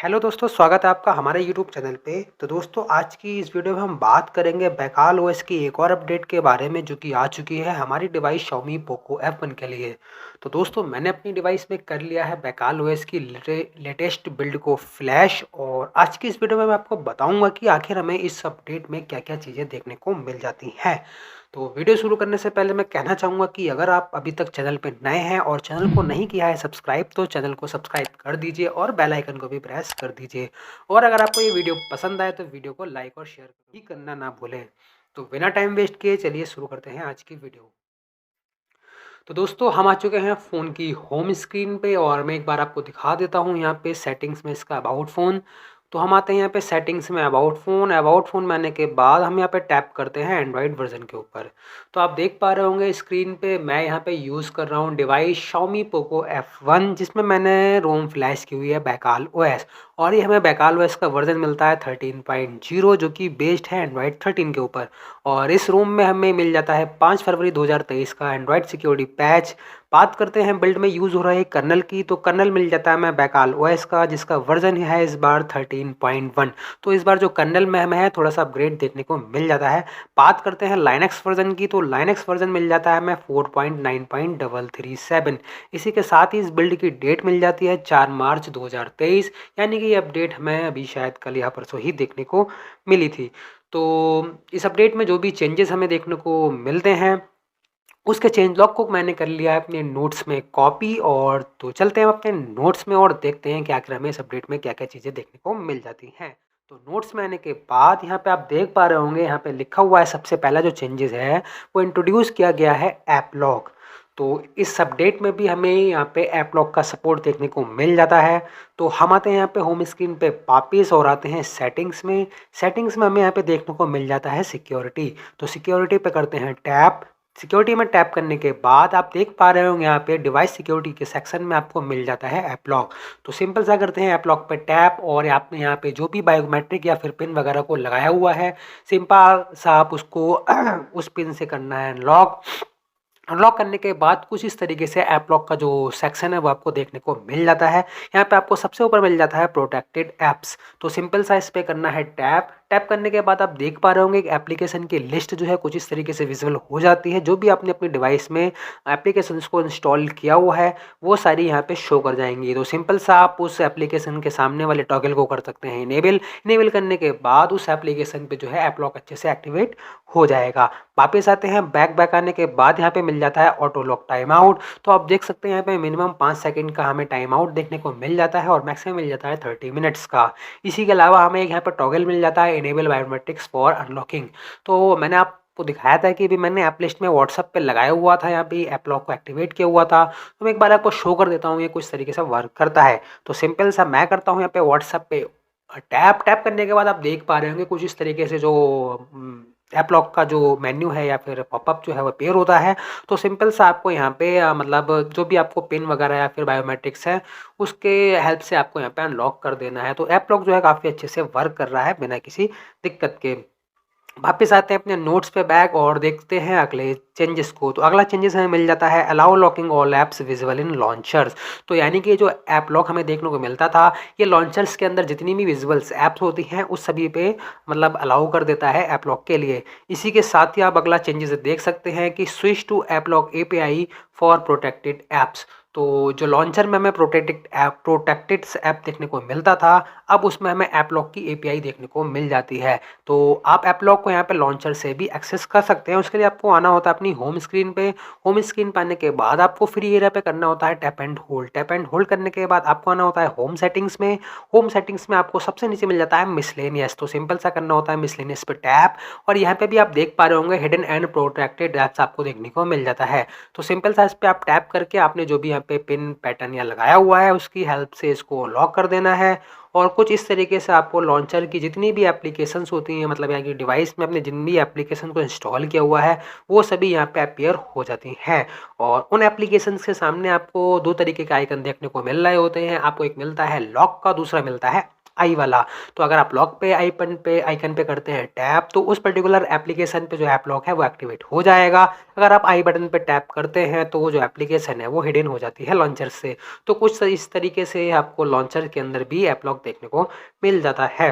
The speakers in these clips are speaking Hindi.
हेलो दोस्तों, स्वागत है आपका हमारे यूट्यूब चैनल पे। तो दोस्तों, आज की इस वीडियो में हम बात करेंगे बैकाल ओएस की एक और अपडेट के बारे में जो कि आ चुकी है हमारी डिवाइस Xiaomi Poco F1 के लिए। तो दोस्तों, मैंने अपनी डिवाइस में कर लिया है बैकाल ओएस की लेटेस्ट बिल्ड को फ्लैश, और आज की इस वीडियो में मैं आपको बताऊंगा कि आखिर हमें इस अपडेट में क्या क्या चीज़ें देखने को मिल जाती हैं। तो वीडियो शुरू करने से पहले मैं कहना चाहूँगा कि अगर आप अभी तक चैनल पे नए हैं और चैनल को नहीं किया है सब्सक्राइब, तो चैनल को सब्सक्राइब कर दीजिए और बेल आइकन को भी प्रेस कर दीजिए। और अगर आपको ये वीडियो पसंद आए तो वीडियो को लाइक और शेयर भी करना ना भूलें। तो बिना टाइम वेस्ट किए चलिए शुरू करते हैं आज की वीडियो। तो दोस्तों, हम आ चुके हैं फ़ोन की होम स्क्रीन पे और मैं एक बार आपको दिखा देता हूँ यहाँ पे सेटिंग्स में इसका अबाउट फ़ोन। तो हम आते हैं यहाँ पे सेटिंग्स में अबाउट फ़ोन में आने के बाद हम यहाँ पे टैप करते हैं एंड्रॉयड वर्जन के ऊपर। तो आप देख पा रहे होंगे स्क्रीन पे मैं यहाँ पे यूज़ कर रहा हूँ डिवाइस Xiaomi Poco F1, जिसमें मैंने रोम फ्लैश की हुई है बैकाल ओएस, और ये हमें बैकाल ओएस का वर्जन मिलता है 13.0 जो कि बेस्ड है एंड्रॉयड 13 के ऊपर। और इस रोम में हमें मिल जाता है 5 फरवरी 2023 का एंड्रॉयड सिक्योरिटी पैच। बात करते हैं बिल्ड में यूज़ हो रहा है कर्नल की, तो कर्नल मिल जाता है हमें बैकाल ओएस का, जिसका वर्जन है इस बार 13.1। तो इस बार जो कर्नल में हमें है थोड़ा सा अपग्रेड देखने को मिल जाता है। बात करते हैं लाइनक्स वर्जन की, तो लाइनक्स वर्जन मिल जाता है हमें 4.9.337। इसी के साथ ही इस बिल्ड की डेट मिल जाती है 4 मार्च 2023, यानी कि ये अपडेट हमें अभी शायद कल या परसों ही देखने को मिली थी। तो इस अपडेट में जो भी चेंजेस हमें देखने को मिलते हैं उसके चेंज लॉग को मैंने कर लिया है अपने नोट्स में कॉपी। और तो चलते हैं अपने नोट्स में और देखते हैं कि आखिर हमें इस अपडेट में क्या क्या चीज़ें देखने को मिल जाती हैं। तो नोट्स में आने के बाद यहाँ पे आप देख पा रहे होंगे, यहाँ पे लिखा हुआ है सबसे पहला जो चेंजेस है वो इंट्रोड्यूस किया गया है ऐप लॉक। तो इस अपडेट में भी हमें यहाँ पे ऐप लॉक का सपोर्ट देखने को मिल जाता है। तो हम आते हैं यहाँ पे होम स्क्रीन पे वापिस और आते हैं सेटिंग्स में। सेटिंग्स में हमें यहाँ पे देखने को मिल जाता है सिक्योरिटी। तो सिक्योरिटी पे करते हैं टैप। सिक्योरिटी में टैप करने के बाद आप देख पा रहे होंगे यहाँ पे डिवाइस सिक्योरिटी के सेक्शन में आपको मिल जाता है ऐप लॉक। तो सिंपल सा करते हैं ऐप लॉक पे टैप, और आपने यहाँ पे जो भी बायोमेट्रिक या फिर पिन वगैरह को लगाया हुआ है सिंपल सा आप उसको उस पिन से करना है अनलॉक। अनलॉक करने के बाद कुछ इस तरीके से ऐप लॉक का जो सेक्शन है वो आपको देखने को मिल जाता है। यहाँ पे आपको सबसे ऊपर मिल जाता है प्रोटेक्टेड ऐप्स। तो सिंपल सा इस पे करना है टैप। टैप करने के बाद आप देख पा रहे होंगे एक एप्लीकेशन की लिस्ट जो है कुछ इस तरीके से विजुअल हो जाती है। जो भी आपने अपनी डिवाइस में एप्लीकेशन को इंस्टॉल किया हुआ है वो सारी यहाँ पे शो कर जाएंगी। तो सिंपल सा आप उस एप्लीकेशन के सामने वाले टॉगल को कर सकते हैं इनेबल। इनेबल करने के बाद उस एप्लीकेशन पे जो है ऐप लॉक अच्छे से एक्टिवेट हो जाएगा। वापस आते हैं बैक आने के बाद यहाँ पे मिल जाता है ऑटो लॉक टाइम आउट। तो आप देख सकते हैं यहाँ पे मिनिमम 5 सेकंड का हमें टाइम आउट देखने को मिल जाता है और मैक्सिमम मिल जाता है 30 मिनट्स का। इसी के अलावा हमें एक यहाँ पे टॉगल मिल जाता है इनेबल बायोमेट्रिक्स फॉर अनलॉकिंग। तो मैंने आपको दिखाया था कि भी मैंने ऐप लिस्ट में व्हाट्सअप पे लगाया हुआ था, यहाँ पे ऐप लॉक को एक्टिवेट किया हुआ था। तो मैं एक बार आपको शो कर देता हूँ ये कुछ तरीके से वर्क करता है। तो सिंपल सा मैं करता हूँ यहाँ पे व्हाट्सअप पे टैप। टैप करने के बाद आप देख पा रहे होंगे कुछ इस तरीके से जो ऐप लॉक का जो मेन्यू है या फिर पॉपअप जो है वो पेयर होता है। तो सिंपल सा आपको यहाँ पे मतलब जो भी आपको पिन वगैरह या फिर बायोमेट्रिक्स है उसके हेल्प से आपको यहाँ पे अनलॉक कर देना है। तो ऐप लॉक जो है काफ़ी अच्छे से वर्क कर रहा है बिना किसी दिक्कत के। वापस आते हैं अपने नोट्स पे बैक और देखते हैं अगले चेंजेस को। तो अगला चेंजेस हमें मिल जाता है allow locking all apps visible in launchers. तो यानी कि जो ऐप लॉक हमें देखने को मिलता था ये लॉन्चर्स के अंदर जितनी भी विजुअल्स ऐप्स होती हैं उस सभी पे मतलब अलाउ कर देता है ऐप लॉक के लिए। इसी के साथ ही आप अगला चेंजेस देख सकते हैं कि switch to app lock API for protected apps. तो जो लॉन्चर में हमें प्रोटेक्टेड ऐप देखने को मिलता था अब उसमें हमें ऐप लॉक की एपीआई देखने को मिल जाती है। तो आप ऐप लॉक को यहाँ पे लॉन्चर से भी एक्सेस कर सकते हैं। उसके लिए आपको आना होता है अपनी होम स्क्रीन पे। होम स्क्रीन पे आने के बाद आपको फ्री एरिया पे करना होता है tap and hold. Tap and hold करने के बाद आपको आना होता है होम सेटिंग्स में। होम सेटिंग्स में आपको सबसे नीचे मिल जाता है मिसलेनियस। तो सिंपल सा करना होता है मिसलेनियस पे टैप, और यहाँ पे भी आप देख पा रहे होंगे हिडन एंड प्रोटेक्टेड ऐप्स आपको देखने को मिल जाता है। तो सिंपल सा इस पे आप टैप करके आपने जो भी यहाँ पे पिन पैटर्न या लगाया हुआ है उसकी हेल्प से इसको लॉक कर देना है। और कुछ इस तरीके से आपको लॉन्चर की जितनी भी एप्लीकेशंस होती हैं मतलब यहाँ की डिवाइस में अपने जिन भी एप्लीकेशन को इंस्टॉल किया हुआ है वो सभी यहाँ पे अपीयर हो जाती हैं। और उन एप्लीकेशंस के सामने आपको दो तरीके के आइकन देखने को मिल रहे होते हैं। आपको एक मिलता है लॉक का, दूसरा मिलता है आई वाला। तो अगर आप लॉक पे आइकन पे करते हैं टैप, तो उस पर्टिकुलर एप्लीकेशन पे जो ऐप लॉक है वो एक्टिवेट हो जाएगा। अगर आप आई बटन पे टैप करते हैं तो वो जो एप्लीकेशन है वो हिडन हो जाती है लॉन्चर से। तो कुछ इस तरीके से आपको लॉन्चर के अंदर भी ऐप लॉक देखने को मिल जाता है।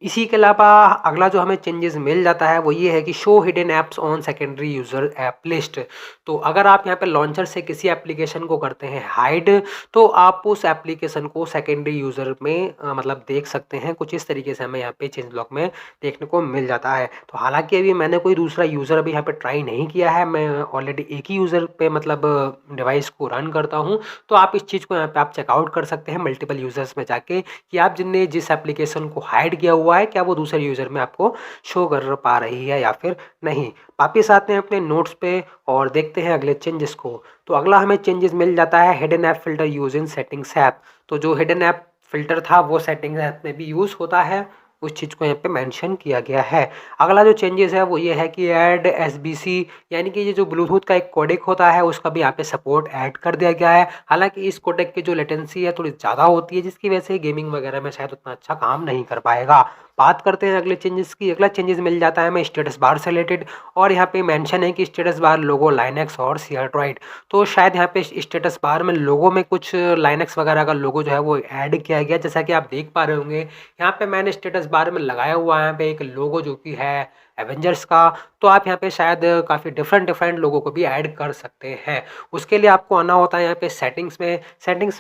इसी के अलावा अगला जो हमें चेंजेस मिल जाता है वो ये है कि show hidden apps on secondary user app list. तो अगर आप यहाँ पे लॉन्चर से किसी एप्लीकेशन को करते हैं हाइड, तो आप उस एप्लीकेशन को सेकेंडरी यूज़र में मतलब देख सकते हैं। कुछ इस तरीके से हमें यहाँ पे चेंज लॉक में देखने को मिल जाता है। तो हालांकि अभी मैंने कोई दूसरा यूज़र अभी यहाँ पे ट्राई नहीं किया है, मैं ऑलरेडी एक ही यूज़र पे मतलब डिवाइस को रन करता हूँ। तो आप इस चीज़ को यहाँ पे आप चेकआउट कर सकते हैं मल्टीपल यूज़र्स में जाके, कि आप जिनने जिस एप्लीकेशन को हाइड किया हुआ है क्या वो दूसरे यूज़र में आपको शो कर पा रही है या फिर नहीं। वापिस आते हैं अपने नोट्स पे और देखते हैं अगले चेंजेस को। तो अगला हमें चेंजेस मिल जाता है hidden app filter use in settings app. तो जो हिडन ऐप फिल्टर था वो सेटिंग्स ऐप में भी यूज़ होता है, उस चीज़ को यहाँ पे मेंशन किया गया है। अगला जो चेंजेस है वो ये है कि ऐड एसबीसी, यानी कि ये जो ब्लूटूथ का एक कोडेक होता है उसका भी यहाँ पे सपोर्ट ऐड कर दिया गया है। हालांकि इस कोडेक की जो लेटेंसी है थोड़ी ज़्यादा होती है, जिसकी वजह से गेमिंग वगैरह में शायद उतना अच्छा काम नहीं कर पाएगा। बात करते हैं अगले चेंजेस की। अगला चेंजेस मिल जाता है हमें स्टेटस बार से रिलेटेड, और यहाँ पे मेंशन है कि स्टेटस बार लोगो लाइनक्स और सीआरड्रॉइड। तो शायद यहाँ पे स्टेटस बार में लोगो में कुछ लाइनक्स वगैरह का लोगो जो है वो ऐड किया गया, जैसा कि आप देख पा रहे होंगे। यहाँ पे मैंने स्टेटस बार में लगाया हुआ है यहाँ पे एक लोगो जो कि है एवेंजर्स का। तो आप यहाँ पे शायद काफ़ी डिफरेंट लोगों को भी ऐड कर सकते हैं। उसके लिए आपको आना होता है यहाँ पे सेटिंग्स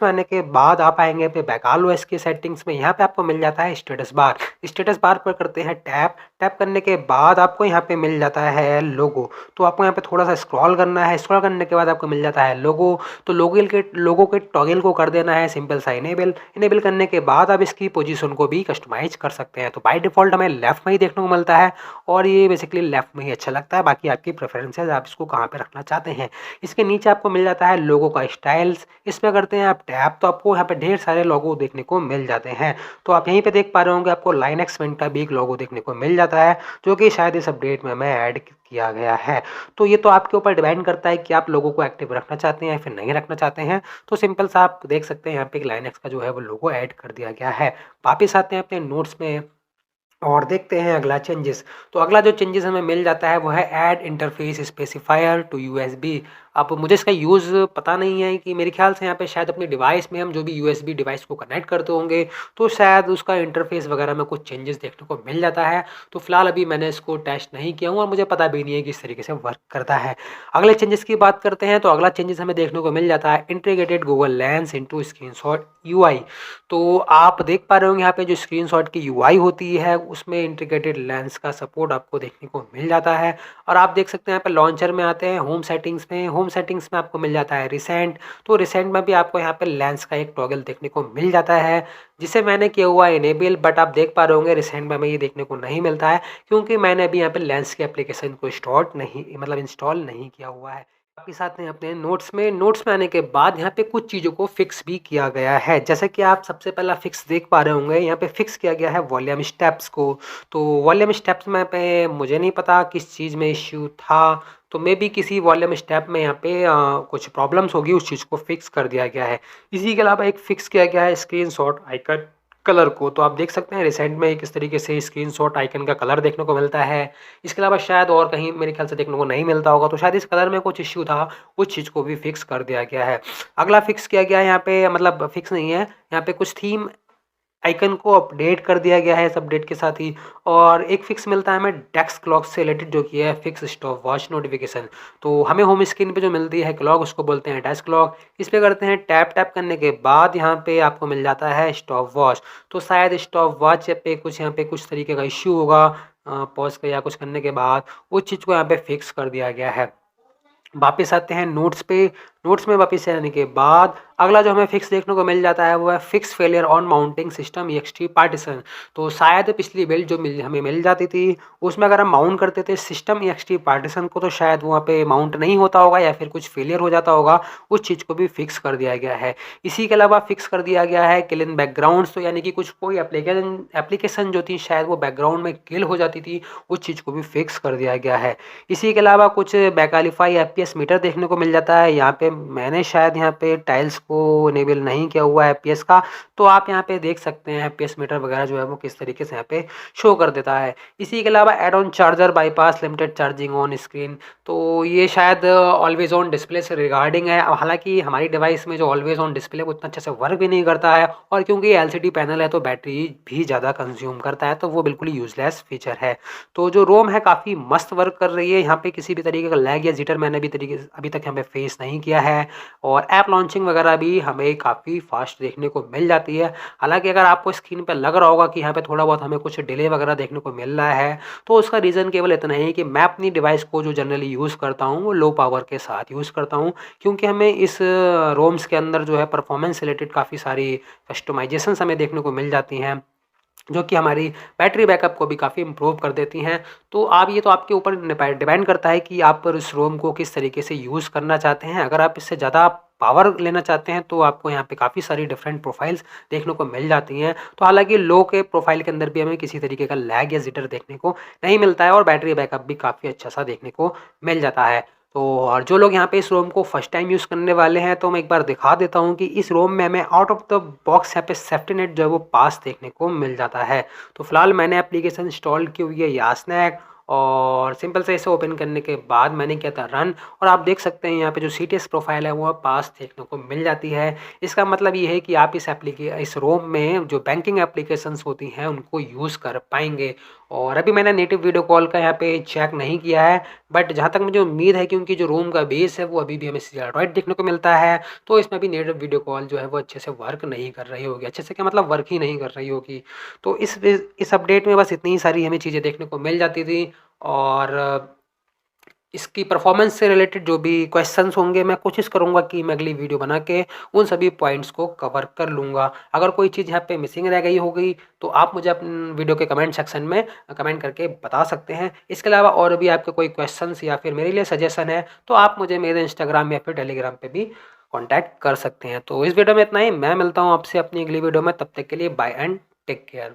में आने के बाद आप आएंगे पे बैकऑल ओएस की सेटिंग्स में। यहाँ पे आपको मिल जाता है स्टेटस बार पर करते हैं टैप करने के बाद आपको यहाँ पे मिल जाता है लोगो। तो आपको यहाँ पे थोड़ा सा स्क्रॉल करना है, स्क्रॉल करने के बाद आपको मिल जाता है लोगो। तो लोगो के टॉगल को कर देना है सिंपल सा इनेबल करने के बाद आप इसकी पोजीशन को भी कस्टमाइज कर सकते हैं। तो बाय डिफॉल्ट हमें लेफ्ट में ही देखने को मिलता है और ये बेसिकली लेफ्ट में ही अच्छा लगता है। बाकी आपकी प्रेफरेंसेज, आप इसको कहाँ पे रखना चाहते हैं। इसके नीचे आपको मिल जाता है लोगो का स्टाइल्स, इसमें करते हैं आप टैप तो आपको यहाँ पे ढेर सारे लोगो देखने को मिल जाते हैं। तो आप यहीं पे देख पा रहे होंगे आपको लाइनक्स विंड का भी एक लोगो देखने को मिल जाता है, जो कि शायद इस अपडेट में मैं ऐड किया गया है। तो ये तो आपके ऊपर डिपेंड करता है कि आप लोगों को एक्टिव रखना चाहते हैं या फिर नहीं रखना चाहते हैं। तो सिंपल सा आप देख सकते हैं यहाँ पे एक लाइनक्स का जो है वो लोगो ऐड कर दिया गया है। वापिस आते हैं अपने नोट्स में और देखते हैं अगला चेंजेस। तो अगला जो चेंजेस हमें मिल जाता है वो है add interface specifier to USB. अब मुझे इसका यूज़ पता नहीं है, कि मेरे ख्याल से यहाँ पे शायद अपने डिवाइस में हम जो भी यूएसबी डिवाइस को कनेक्ट करते होंगे तो शायद उसका इंटरफेस वगैरह में कुछ चेंजेस देखने को मिल जाता है। तो फिलहाल अभी मैंने इसको टेस्ट नहीं किया हूँ और मुझे पता भी नहीं है कि इस तरीके से वर्क करता है। अगले चेंजेस की बात करते हैं। तो अगला चेंजेस हमें देखने को मिल जाता है integrated Google lens into screenshot UI. तो आप देख पा रहे होंगे यहाँ पे जो स्क्रीनशॉट की यूआई होती है उसमें इंटीग्रेटेड लेंस का सपोर्ट आपको देखने को मिल जाता है। और आप देख सकते हैं यहाँ पे लॉन्चर में आते हैं होम सेटिंग्स में आपको मिल जाता है रिसेंट। तो रिसेंट में भी आपको यहाँ पे लेंस का एक टॉगल देखने को मिल जाता है, जिसे मैंने किया हुआ है इनेबल। बट आप देख पा रहे होंगे रिसेंट में हमें ये देखने को नहीं मिलता है, क्योंकि मैंने अभी यहाँ पे लेंस के एप्लीकेशन को इंस्टॉल नहीं किया हुआ है। वापिस आते हैं अपने नोट्स में आने के बाद यहाँ पे कुछ चीज़ों को फिक्स भी किया गया है। जैसे कि आप सबसे पहला फिक्स देख पा रहे होंगे, यहाँ पे फिक्स किया गया है वॉल्यूम स्टेप्स को। तो वॉल्यूम स्टेप्स में पे मुझे नहीं पता किस चीज़ में इश्यू था, तो मे बी किसी वॉल्यूम स्टेप में यहाँ पे कुछ प्रॉब्लम्स होगी, उस चीज़ को फिक्स कर दिया गया है। इसी के अलावा एक फिक्स किया गया है स्क्रीनशॉट आइकन कलर को। तो आप देख सकते हैं रिसेंट में किस तरीके से स्क्रीनशॉट आइकन का कलर देखने को मिलता है। इसके अलावा शायद और कहीं मेरे ख्याल से देखने को नहीं मिलता होगा, तो शायद इस कलर में कुछ इश्यू था, उस चीज़ को भी फिक्स कर दिया गया है। अगला फिक्स किया गया है यहाँ पे, मतलब फिक्स नहीं है, यहाँ पे कुछ थीम आइकन को अपडेट कर दिया गया है इस अपडेट के साथ ही। और एक फिक्स मिलता है हमें डेस्क क्लॉक से रिलेटेड, जो कि है फिक्स स्टॉप वॉच नोटिफिकेशन। तो हमें होम स्क्रीन पे जो मिलती है क्लॉक उसको बोलते हैं डेस्क क्लॉक। इस पे करते हैं टैप करने के बाद यहाँ पे आपको मिल जाता है स्टॉप वॉच। तो शायद स्टॉप वॉच पे कुछ तरीके का इश्यू होगा पॉज का या कुछ करने के बाद, उस चीज़ को यहाँ पे फिक्स कर दिया गया है। वापिस आते हैं नोट्स में वापस आने के बाद अगला जो हमें फिक्स देखने को मिल जाता है वो है fix failure on mounting system EXT partition. तो शायद पिछली बिल्ड जो हमें मिल जाती थी उसमें अगर हम माउंट करते थे सिस्टम EXT पार्टीशन को, तो शायद वहाँ पे माउंट नहीं होता होगा या फिर कुछ फेलियर हो जाता होगा, उस चीज़ को भी फिक्स कर दिया गया है। इसी के अलावा फिक्स कर दिया गया है किल इन बैकग्राउंड्स। तो यानी कि कोई एप्लीकेशन जो थी शायद वो बैकग्राउंड में किल हो जाती थी, उस चीज़ को भी फिक्स कर दिया गया है। इसी के अलावा कुछ बैकालीफाई FPS मीटर देखने को मिल जाता है। यहाँ पे मैंने शायद यहाँ पे टाइल्स को इनेबल नहीं किया हुआ है एफपीएस का, तो आप यहाँ पे देख सकते हैं एफपीएस मीटर वगैरह जो है वो किस तरीके से यहाँ पे शो कर देता है। इसी के अलावा add on charger bypass limited charging on screen, तो ये शायद ऑलवेज ऑन डिस्प्ले से रिगार्डिंग है। अब हालांकि हमारी डिवाइस में जो ऑलवेज ऑन डिस्प्ले वो उतना अच्छे से वर्क भी नहीं करता है, और क्योंकि ये एलसीडी पैनल है तो बैटरी भी ज़्यादा कंज्यूम करता है, तो वो बिल्कुल यूजलेस फीचर है। तो जो रोम है काफ़ी मस्त वर्क कर रही है, यहाँ पे किसी भी तरीके का लैग या जिटर मैंने अभी तक यहाँ पे फेस नहीं किया है, और ऐप लॉन्चिंग वगैरह भी हमें काफ़ी फास्ट देखने को मिल जाती है। हालांकि अगर आपको स्क्रीन पर लग रहा होगा कि यहाँ पे थोड़ा बहुत हमें कुछ डिले वगैरह देखने को मिल रहा है, तो उसका रीज़न केवल इतना ही कि मैं अपनी डिवाइस को जो जनरली यूज़ करता हूँ वो लो पावर के साथ यूज़ करता हूँ, क्योंकि हमें इस रोम्स के अंदर जो है परफॉर्मेंस रिलेटेड काफ़ी सारी कस्टमाइजेशंस हमें देखने को मिल जाती हैं, जो कि हमारी बैटरी बैकअप को भी काफ़ी इम्प्रूव कर देती हैं। तो आप ये तो आपके ऊपर डिपेंड करता है कि आप इस रोम को किस तरीके से यूज़ करना चाहते हैं। अगर आप इससे ज़्यादा पावर लेना चाहते हैं तो आपको यहाँ पे काफ़ी सारी डिफरेंट प्रोफाइल्स देखने को मिल जाती हैं। तो हालांकि लो के प्रोफाइल के अंदर भी हमें किसी तरीके का लैग या जिटर देखने को नहीं मिलता है, और बैटरी बैकअप भी काफ़ी अच्छा सा देखने को मिल जाता है। तो और जो लोग यहाँ पे इस रोम को फर्स्ट टाइम यूज़ करने वाले हैं, तो मैं एक बार दिखा देता हूँ कि इस रोम में हमें आउट ऑफ द बॉक्स यहाँ पे सेफ्टी नेट जो है वो पास देखने को मिल जाता है। तो फिलहाल मैंने एप्लीकेशन इंस्टॉल की हुई है यास्नैक, और सिंपल से इसे ओपन करने के बाद मैंने किया था रन, और आप देख सकते हैं यहाँ पे जो सीटीएस प्रोफाइल है वो पास देखने को मिल जाती है। इसका मतलब ये है कि आप इस रोम में जो बैंकिंग एप्लीकेशंस होती हैं उनको यूज़ कर पाएंगे। और अभी मैंने नेटिव वीडियो कॉल का यहाँ पे चेक नहीं किया है, बट जहाँ तक मुझे उम्मीद है, क्योंकि जो रोम का बेस है वो अभी भी हमें एंड्रॉइड देखने को मिलता है, तो इसमें भी नेटिव वीडियो कॉल जो है वो अच्छे से वर्क नहीं कर रही होगी। अच्छे से क्या मतलब, वर्क ही नहीं कर रही होगी। तो इस अपडेट में बस इतनी ही सारी हमें चीज़ें देखने को मिल जाती थी, और इसकी परफॉर्मेंस से रिलेटेड जो भी क्वेश्चंस होंगे मैं कोशिश करूंगा कि मैं अगली वीडियो बना के उन सभी पॉइंट्स को कवर कर लूँगा। अगर कोई चीज़ यहाँ पे मिसिंग रह गई होगी तो आप मुझे अपने वीडियो के कमेंट सेक्शन में कमेंट करके बता सकते हैं। इसके अलावा और भी आपके कोई क्वेश्चंस या फिर मेरे लिए सजेशन है तो आप मुझे मेरे इंस्टाग्राम या फिर टेलीग्राम पर भी कॉन्टैक्ट कर सकते हैं। तो इस वीडियो में इतना ही, मैं मिलता हूँ आपसे अपनी अगली वीडियो में, तब तक के लिए बाय एंड टेक केयर।